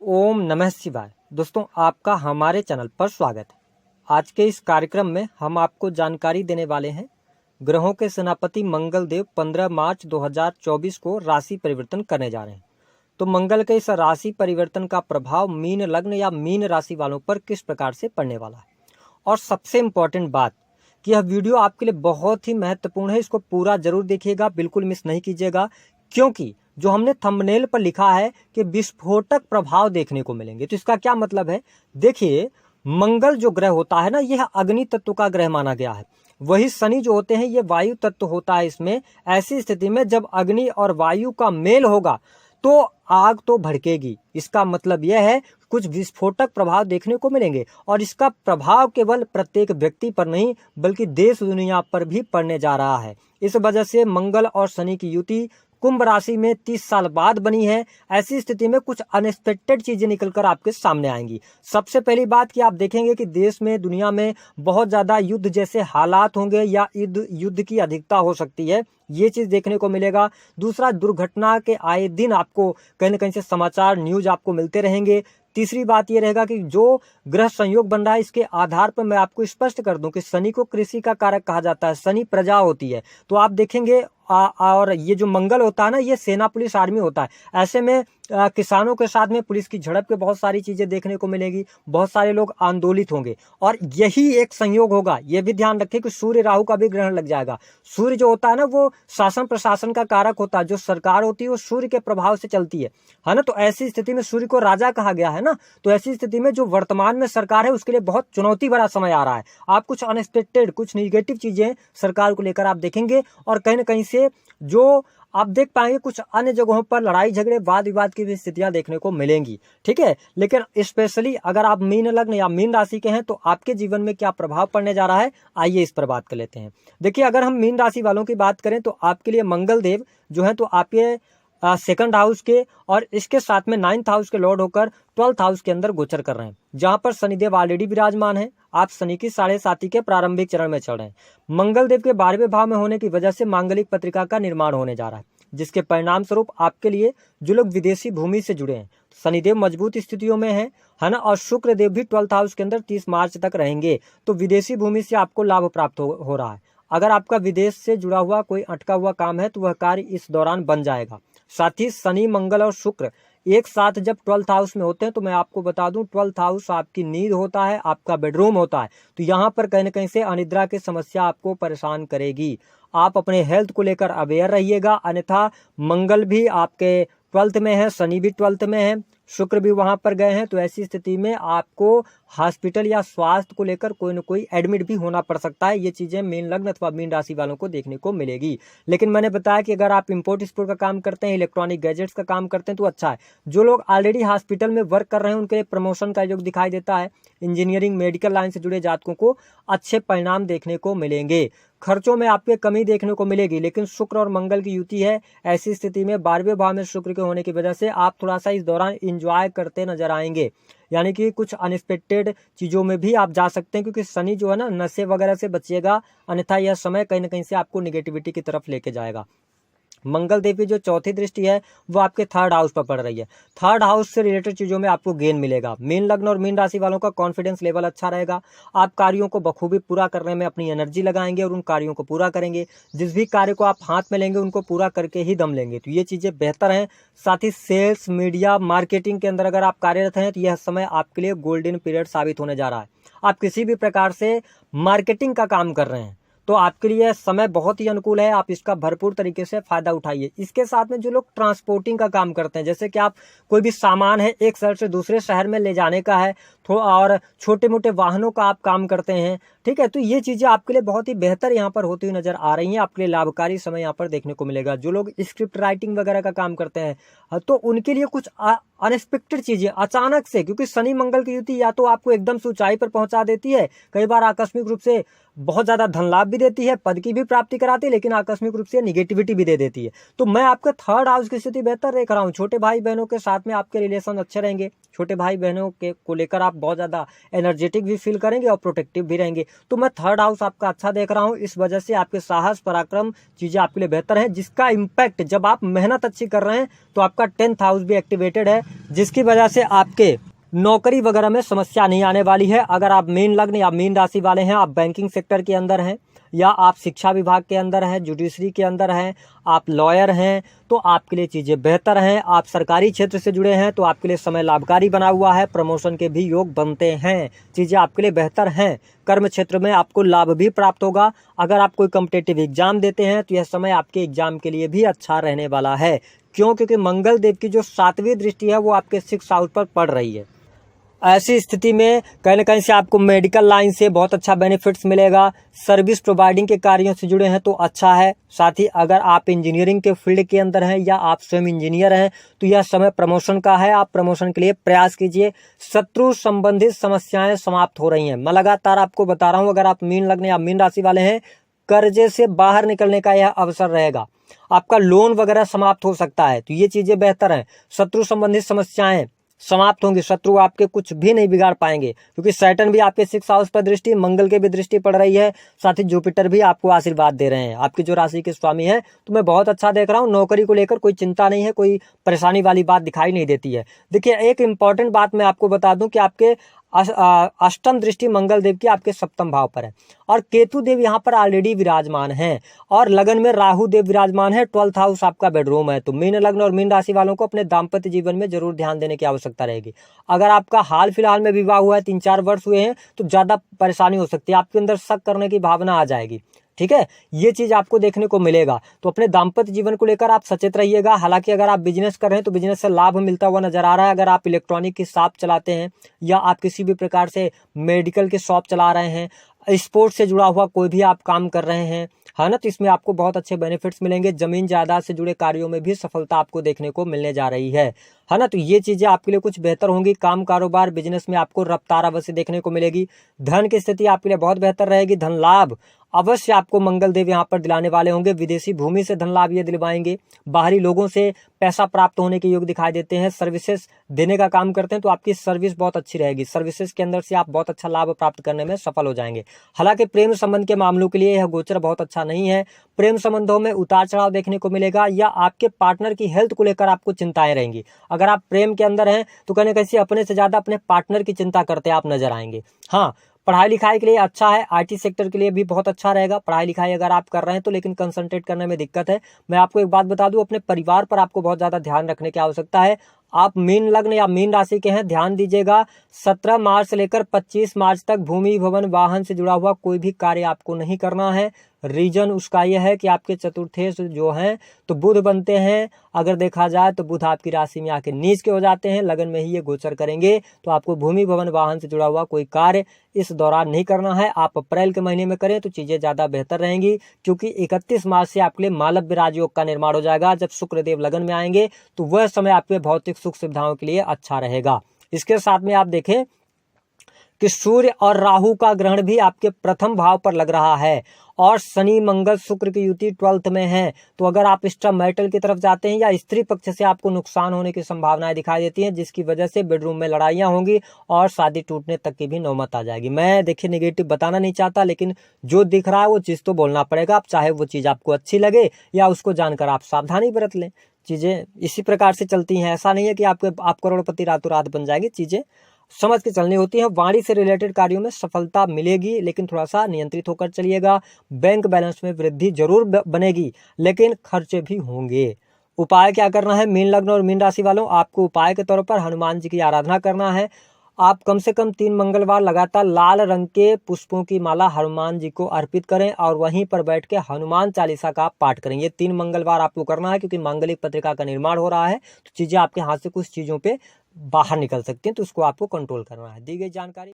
ओम नमः शिवाय। दोस्तों, आपका हमारे चैनल पर स्वागत है। आज के इस कार्यक्रम में हम आपको जानकारी देने वाले हैं ग्रहों के सेनापति मंगल देव 15 मार्च 2024 को राशि परिवर्तन करने जा रहे हैं। तो मंगल के इस राशि परिवर्तन का प्रभाव मीन लग्न या मीन राशि वालों पर किस प्रकार से पड़ने वाला है। और सबसे इम्पोर्टेंट बात कि यह वीडियो आपके लिए बहुत ही महत्वपूर्ण है, इसको पूरा जरूर देखिएगा, बिल्कुल मिस नहीं कीजिएगा, क्योंकि जो हमने थंबनेल पर लिखा है कि विस्फोटक प्रभाव देखने को मिलेंगे। तो इसका क्या मतलब है? देखिए, मंगल जो ग्रह होता है ना, यह अग्नि तत्व का ग्रह माना गया है। वही शनि जो होते हैं ये वायु तत्व होता है। इसमें ऐसी स्थिति में जब अग्नि और वायु का मेल होगा तो आग तो भड़केगी। इसका मतलब यह है कुछ विस्फोटक प्रभाव देखने को मिलेंगे, और इसका प्रभाव केवल प्रत्येक व्यक्ति पर नहीं बल्कि देश दुनिया पर भी पड़ने जा रहा है। इस वजह से मंगल और शनि की युति कुंभ राशि में 30 साल बाद बनी है। ऐसी स्थिति में कुछ अनएक्सपेक्टेड चीजें निकलकर आपके सामने आएंगी। सबसे पहली बात कि आप देखेंगे कि देश में, दुनिया में बहुत ज्यादा युद्ध जैसे हालात होंगे या युद्ध की अधिकता हो सकती है, ये चीज देखने को मिलेगा। दूसरा, दुर्घटना के आए दिन आपको कहीं न कहीं से समाचार, न्यूज आपको मिलते रहेंगे। तीसरी बात ये रहेगा कि जो ग्रह संयोग बन रहा है, इसके आधार पर मैं आपको स्पष्ट कर दूं कि शनि को कृषि का कारक कहा जाता है। शनि प्रजा होती है, तो आप देखेंगे और ये जो मंगल होता है ना, ये सेना, पुलिस, आर्मी होता है। ऐसे में किसानों के साथ में पुलिस की झड़प के बहुत सारी चीजें देखने को मिलेगी। बहुत सारे लोग आंदोलित होंगे, और यही एक संयोग होगा। ये भी ध्यान रखें कि सूर्य राहु का भी ग्रहण लग जाएगा। सूर्य जो होता है ना, वो शासन प्रशासन का कारक होता है। जो सरकार होती है वो सूर्य के प्रभाव से चलती है ना। तो ऐसी स्थिति में सूर्य को राजा कहा गया है ना। तो ऐसी स्थिति में जो वर्तमान में सरकार है उसके लिए बहुत चुनौती भरा समय आ रहा है। आप कुछ अनएक्सपेक्टेड, कुछ निगेटिव चीजें सरकार को लेकर आप देखेंगे, और कहीं ना कहीं से जो आप देख पाएंगे कुछ अन्य जगहों पर लड़ाई झगड़े, वाद विवाद की भी स्थितियां देखने को मिलेंगी। ठीक है, लेकिन स्पेशली अगर आप मीन लग्न या मीन राशि के हैं तो आपके जीवन में क्या प्रभाव पड़ने जा रहा है, आइए इस पर बात कर लेते हैं। देखिए, अगर हम मीन राशि वालों की बात करें तो आपके लिए मंगल देव जो है तो आपके सेकंड हाउस के और इसके साथ में 9th हाउस के लॉर्ड होकर 12th हाउस के अंदर गोचर कर रहे हैं, जहां पर शनिदेव ऑलरेडी विराजमान है। आप शनि की 7.5 के प्रारंभिक चरण में चल रहे हैं। मंगल देव के 12वें भाव में होने की वजह से मांगलिक पत्रिका का निर्माण होने जा रहा है, जिसके परिणाम स्वरूप आपके लिए जो लोग विदेशी भूमि से जुड़े हैं, शनिदेव मजबूत स्थितियों में है ना। और शुक्र देव भी 12th हाउस के अंदर 30 मार्च तक रहेंगे। तो विदेशी भूमि से आपको लाभ प्राप्त हो रहा है। अगर आपका विदेश से जुड़ा हुआ कोई अटका हुआ काम है तो वह कार्य इस दौरान बन जाएगा। साथ ही शनि, मंगल और शुक्र एक साथ जब 12th हाउस में होते हैं तो मैं आपको बता दूं, 12th हाउस आपकी नींद होता है, आपका बेडरूम होता है। तो यहाँ पर कहीं न कहीं से अनिद्रा की समस्या आपको परेशान करेगी। आप अपने हेल्थ को लेकर अवेयर रहिएगा, अन्यथा मंगल भी आपके 12th में है, शनि भी 12th में है, शुक्र भी वहां पर गए हैं। तो ऐसी स्थिति में आपको हॉस्पिटल या स्वास्थ्य को लेकर कोई न कोई एडमिट भी होना पड़ सकता है। ये चीजें मीन लग्न अथवा मीन राशि वालों को देखने को मिलेगी। लेकिन मैंने बताया कि अगर आप इंपोर्ट एक्सपोर्ट का काम करते हैं, इलेक्ट्रॉनिक गैजेट्स का काम करते हैं तो अच्छा है। जो लोग ऑलरेडी हॉस्पिटल में वर्क कर रहे हैं उनके लिए प्रमोशन का योग दिखाई देता है। इंजीनियरिंग, मेडिकल लाइन से जुड़े जातकों को अच्छे परिणाम देखने को मिलेंगे। खर्चों में आपके कमी देखने को मिलेगी, लेकिन शुक्र और मंगल की युति है। ऐसी स्थिति में 12वें भाव में शुक्र के होने की वजह से आप थोड़ा सा इस दौरान एंजॉय करते नजर आएंगे, यानी कि कुछ अनएक्सपेक्टेड चीजों में भी आप जा सकते हैं, क्योंकि शनि जो है ना, नशे वगैरह से बचिएगा, अन्यथा यह समय कहीं ना कहीं से आपको निगेटिविटी की तरफ लेके जाएगा। मंगल देव की जो चौथी दृष्टि है वो आपके 3rd हाउस पर पड़ रही है। 3rd हाउस से रिलेटेड चीजों में आपको गेन मिलेगा। मीन लग्न और मीन राशि वालों का कॉन्फिडेंस लेवल अच्छा रहेगा। आप कार्यों को बखूबी पूरा करने में अपनी एनर्जी लगाएंगे और उन कार्यों को पूरा करेंगे। जिस भी कार्य को आप हाथ में लेंगे उनको पूरा करके ही दम लेंगे। तो ये चीजें बेहतर हैं। साथ ही सेल्स, मीडिया, मार्केटिंग के अंदर अगर आप कार्यरत हैं तो यह समय आपके लिए गोल्डन पीरियड साबित होने जा रहा है। आप किसी भी प्रकार से मार्केटिंग का काम कर रहे हैं तो आपके लिए समय बहुत ही अनुकूल है। आप इसका भरपूर तरीके से फायदा उठाइए। इसके साथ में जो लोग ट्रांसपोर्टिंग का काम करते हैं, जैसे कि आप कोई भी सामान है एक शहर से दूसरे शहर में ले जाने का है, और छोटे मोटे वाहनों का आप काम करते हैं, ठीक है, तो ये चीजें आपके लिए बहुत ही बेहतर यहाँ पर होती हुई नजर आ रही हैं। आपके लिए लाभकारी समय यहाँ पर देखने को मिलेगा। जो लोग स्क्रिप्ट राइटिंग वगैरह का काम करते हैं तो उनके लिए कुछ अनएक्सपेक्टेड चीजें अचानक से, क्योंकि शनि मंगल की युति या तो आपको एकदम से ऊंचाई पर पहुंचा देती है, कई बार आकस्मिक रूप से बहुत ज्यादा धन लाभ भी देती है, पद की भी प्राप्ति कराती है, लेकिन आकस्मिक रूप से निगेटिविटी भी दे देती है। तो मैं आपके 3rd हाउस की स्थिति बेहतर देख रहा हूँ। छोटे भाई बहनों के साथ में आपके रिलेशन अच्छे रहेंगे। छोटे भाई बहनों के को लेकर आप बहुत ज़्यादा एनर्जेटिक भी फील करेंगे और प्रोटेक्टिव भी रहेंगे। तो मैं थर्ड हाउस आपका अच्छा देख रहा हूँ, इस वजह से आपके साहस पराक्रम चीज़ें आपके लिए बेहतर हैं, जिसका इम्पैक्ट जब आप मेहनत अच्छी कर रहे हैं तो आपका 10th हाउस भी एक्टिवेटेड है, जिसकी वजह से आपके नौकरी वगैरह में समस्या नहीं आने वाली है। अगर आप मीन लग्न या मीन राशि वाले हैं, आप बैंकिंग सेक्टर के अंदर हैं या आप शिक्षा विभाग के अंदर हैं, जुडिशरी के अंदर हैं, आप लॉयर हैं, तो आपके लिए चीज़ें बेहतर हैं। आप सरकारी क्षेत्र से जुड़े हैं तो आपके लिए समय लाभकारी बना हुआ है, प्रमोशन के भी योग बनते हैं, चीज़ें आपके लिए बेहतर हैं। कर्म क्षेत्र में आपको लाभ भी प्राप्त होगा। अगर आप कोई कॉम्पिटिटिव एग्जाम देते हैं तो यह समय आपके एग्जाम के लिए भी अच्छा रहने वाला है। क्यों? क्योंकि मंगल देव की जो 7वीं दृष्टि है वो आपके 6th हाउस पर पड़ रही है। ऐसी स्थिति में कहीं ना कहीं से आपको मेडिकल लाइन से बहुत अच्छा बेनिफिट्स मिलेगा। सर्विस प्रोवाइडिंग के कार्यों से जुड़े हैं तो अच्छा है। साथ ही अगर आप इंजीनियरिंग के फील्ड के अंदर हैं या आप स्वयं इंजीनियर हैं तो यह समय प्रमोशन का है, आप प्रमोशन के लिए प्रयास कीजिए। शत्रु संबंधित समस्याएं समाप्त हो रही हैं। मैं लगातार आपको बता रहा हूं, अगर आप मीन लग्न या मीन राशि वाले हैं, कर्जे से बाहर निकलने का यह अवसर रहेगा। आपका लोन वगैरह समाप्त हो सकता है, तो ये चीजें बेहतर हैं। शत्रु संबंधित समस्याएं समाप्त होंगी, शत्रु आपके कुछ भी नहीं बिगाड़ पाएंगे, क्योंकि सैटर्न भी आपके 6th हाउस पर दृष्टि, मंगल के भी दृष्टि पड़ रही है, साथ ही जुपिटर भी आपको आशीर्वाद दे रहे हैं, आपकी जो राशि के स्वामी है। तो मैं बहुत अच्छा देख रहा हूँ, नौकरी को लेकर कोई चिंता नहीं है, कोई परेशानी वाली बात दिखाई नहीं देती है। देखिए, एक इंपॉर्टेंट बात मैं आपको बता दूं कि आपके अष्टम दृष्टि मंगल देव की आपके 7th भाव पर है और केतु देव यहाँ पर ऑलरेडी विराजमान हैं और लगन में राहु देव विराजमान है। 12th हाउस आपका बेडरूम है। तो मीन लग्न और मीन राशि वालों को अपने दाम्पत्य जीवन में जरूर ध्यान देने की आवश्यकता रहेगी। अगर आपका हाल फिलहाल में विवाह हुआ है, 3-4 वर्ष हुए हैं, तो ज्यादा परेशानी हो सकती है, आपके अंदर शक करने की भावना आ जाएगी। ठीक है, ये चीज आपको देखने को मिलेगा। तो अपने दाम्पत्य जीवन को लेकर आप सचेत रहिएगा। हालांकि अगर आप बिजनेस कर रहे हैं तो बिजनेस से लाभ मिलता हुआ नजर आ रहा है। अगर आप इलेक्ट्रॉनिक की शॉप चलाते हैं या आप किसी भी प्रकार से मेडिकल की शॉप चला रहे हैं, स्पोर्ट्स से जुड़ा हुआ कोई भी आप काम कर रहे हैं, है ना, तो इसमें आपको बहुत अच्छे बेनिफिट्स मिलेंगे। जमीन जायदाद से जुड़े कार्यों में भी सफलता आपको देखने को मिलने जा रही है ना। तो ये चीजें आपके लिए कुछ बेहतर होंगी। काम कारोबार बिजनेस में आपको रफ्तार अवश्य देखने को मिलेगी। धन की स्थिति आपके लिए बहुत बेहतर रहेगी। धन लाभ अवश्य आपको मंगल देव यहाँ पर दिलाने वाले होंगे। विदेशी भूमि से धन लाभ ये दिलवाएंगे। बाहरी लोगों से पैसा प्राप्त होने के योग दिखाई देते हैं। सर्विसेज देने का काम करते हैं तो आपकी सर्विस बहुत अच्छी रहेगी। सर्विसेज के अंदर से आप बहुत अच्छा लाभ प्राप्त करने में सफल हो जाएंगे। हालांकि प्रेम संबंध के मामलों के लिए यह गोचर बहुत अच्छा नहीं है। प्रेम संबंधों में उतार चढ़ाव देखने को मिलेगा या आपके पार्टनर की हेल्थ को लेकर आपको चिंताएं रहेंगी। अगर आप प्रेम के अंदर हैं तो कहीं कैसे अपने से ज्यादा अपने पार्टनर की चिंता करते आप नजर आएंगे। हाँ, पढ़ाई लिखाई के लिए अच्छा है। आईटी सेक्टर के लिए भी बहुत अच्छा रहेगा। पढ़ाई लिखाई अगर आप कर रहे हैं तो लेकिन कंसंट्रेट करने में दिक्कत है। मैं आपको एक बात बता दूं, अपने परिवार पर आपको बहुत ज्यादा ध्यान रखने की आवश्यकता है। आप मीन लग्न या मीन राशि के हैं, ध्यान दीजिएगा। 17 मार्च से लेकर 25 मार्च तक भूमि भवन वाहन से जुड़ा हुआ कोई भी कार्य आपको नहीं करना है। रीजन उसका यह है कि आपके चतुर्थेश जो हैं तो बुध बनते हैं। अगर देखा जाए तो बुध आपकी राशि में आके नीच के हो जाते हैं, लगन में ही ये गोचर करेंगे। तो आपको भूमि भवन वाहन से जुड़ा हुआ कोई कार्य इस दौरान नहीं करना है। आप अप्रैल के महीने में करें तो चीजें ज्यादा बेहतर रहेंगी, क्योंकि 31 मार्च से आपके लिए मालव्य राजयोग का निर्माण हो जाएगा। जब शुक्रदेव लगन में आएंगे तो वह समय आपके भौतिक सुख सुविधाओं के लिए अच्छा रहेगा। इसके साथ में आप देखें कि सूर्य और राहु का ग्रहण भी आपके प्रथम भाव पर लग रहा है और शनि मंगल शुक्र की युति 12th में है। तो अगर आप एक्स्ट्रा मैरिटल की तरफ जाते हैं या स्त्री पक्ष से आपको नुकसान होने की संभावनाएं दिखाई देती हैं, जिसकी वजह से बेडरूम में लड़ाइयां होंगी और शादी टूटने तक की भी नौबत आ जाएगी। मैं देखिए नेगेटिव बताना नहीं चाहता, लेकिन जो दिख रहा है वो चीज तो बोलना पड़ेगा। आप चाहे वो चीज आपको अच्छी लगे या उसको जानकर आप सावधानी बरत लें। चीजें इसी प्रकार से चलती हैं। ऐसा नहीं है कि आप करोड़पति रातों रात बन जाएगी। चीजें समझ के चलनी होती है। वाणी से रिलेटेड कार्यों में सफलता मिलेगी, लेकिन थोड़ा सा नियंत्रित होकर चलिएगा। बैंक बैलेंस में वृद्धि जरूर बनेगी, लेकिन खर्चे भी होंगे। उपाय क्या करना है मीन लग्न और मीन राशि वालों? आपको उपाय के तौर पर हनुमान जी की आराधना करना है। आप कम से कम 3 मंगलवार लगातार लाल रंग के पुष्पों की माला हनुमान जी को अर्पित करें और वहीं पर बैठ के हनुमान चालीसा का पाठ करें। ये 3 मंगलवार आपको करना है, क्योंकि मांगलिक पत्रिका का निर्माण हो रहा है तो चीजें आपके हाथ से कुछ चीजों पे बाहर निकल सकती हैं, तो उसको आपको कंट्रोल करना है। दी गई जानकारी